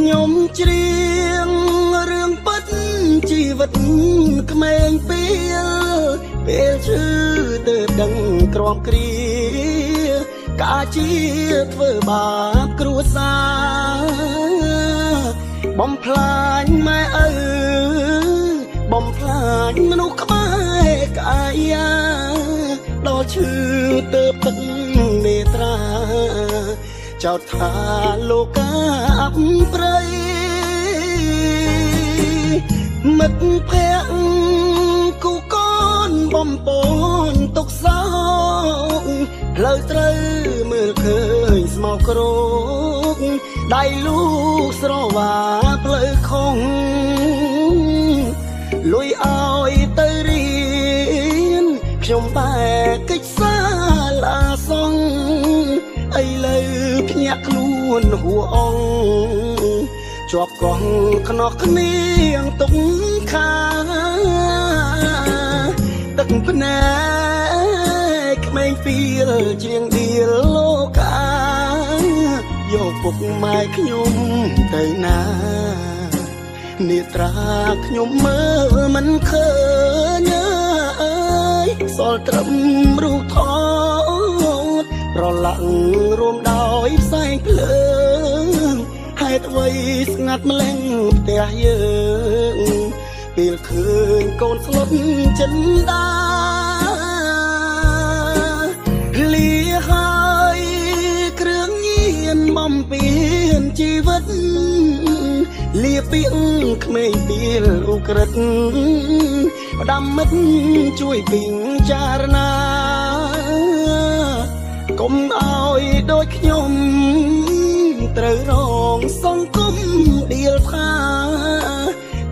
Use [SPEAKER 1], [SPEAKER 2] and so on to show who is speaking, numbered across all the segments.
[SPEAKER 1] ខ្ញុំច្រៀងរឿងពិតជីវិតក្មេងពេលឈឺទៅដឹងក្រំគ្រាកាជាធ្វើបាបគ្រួសារបំផ្លាញម៉ែឪបំផ្លាញមនុស្សក្បែរកាយាដល់ឈឺទៅទឹកនេត្រាចោទថាលោកាអបព្រៃមិត្តភក្តិគូកូនបំពន់ទុកសោកផ្លូវត្រូវមើលឃើញស្មោកគ្រោកដៃលូកស្រវាផ្លូវខុងលុយឲ្យទៅរៀនខ្ញុំបែកកិច្ចសាលាសងឥឡូវភ្ញាក់ខ្លួនហួអងជាប់កងខ្នោះគ្នាងទុកខាទឹកភ្នែកក្មេងពីលជាងឌៀលលោកាយកពុកម៉ែខ្ញុំទៅណានេត្រាខ្ញុំមើលមិនឃើញអើយសល់ត្រឹមរូបថតប្រឡាក់រួមដោយផ្សែងភ្លើងហេតុអ្វីស្ងាត់ម្លេះផ្ទះយើងពេលឃើញកូនស្លុតចិនដាលាហើយគ្រឿងញៀនបំពេញជីវិតលាពីក្មេងពីលឧក្រិដ្ឋផ្ដាំមិត្តជួយពិចារណាកុំឲ្យដូចខ្ញុំត្រូវរងសង្គមដៀលថា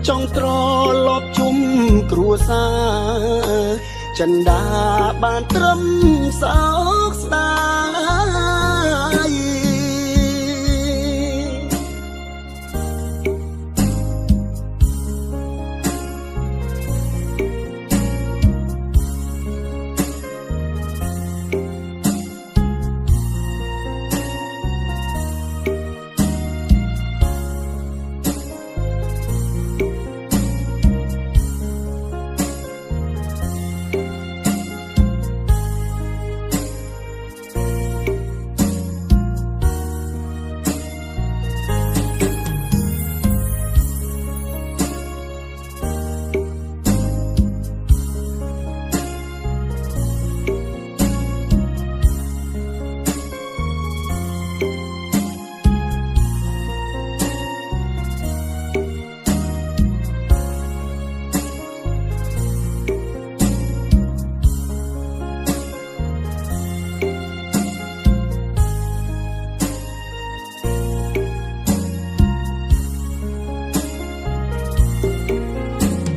[SPEAKER 1] ចង់ត្រឡប់ជុំគ្រួសារចិនដាបានត្រឹមសោកស្ដាយ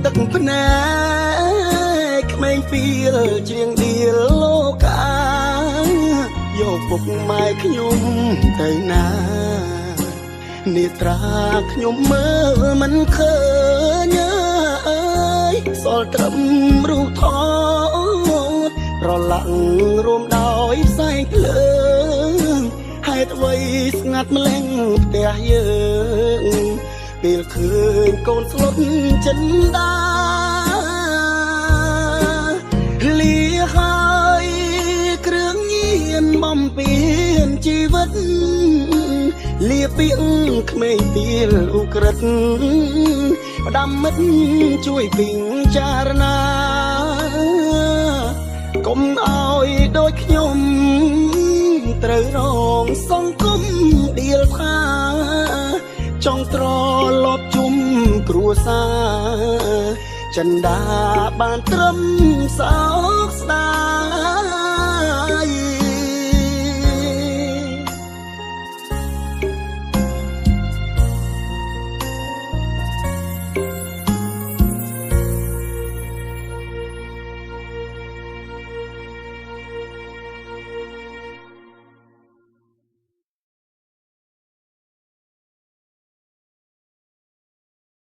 [SPEAKER 1] ទឹកភ្នែកក្មេងពីលជាងឌៀលលោកាយកពុកម៉ែខ្ញុំទៅណានេត្រាខ្ញុំមើលមិនឃើញអើយសល់ត្រឹមរូបថតប្រឡាក់រួមដោយផ្សែងភ្លើងហេតុអ្វីស្ងាត់ម្លេះផ្ទះយើងពេលឃើញកូនស្លុតចិនដាលាហើយគ្រឿងញៀនបំពេញជីវិតលាពីក្មេងពីលឧក្រិដ្ឋផ្ដាំមិត្តជួយពិចារណាកុំឲ្យដូចខ្ញុំត្រូវរងសង្គមដៀលថាចង់ត្រឡប់ជុំគ្រួសារចិនដាបានត្រឹមសោកស្ដាយ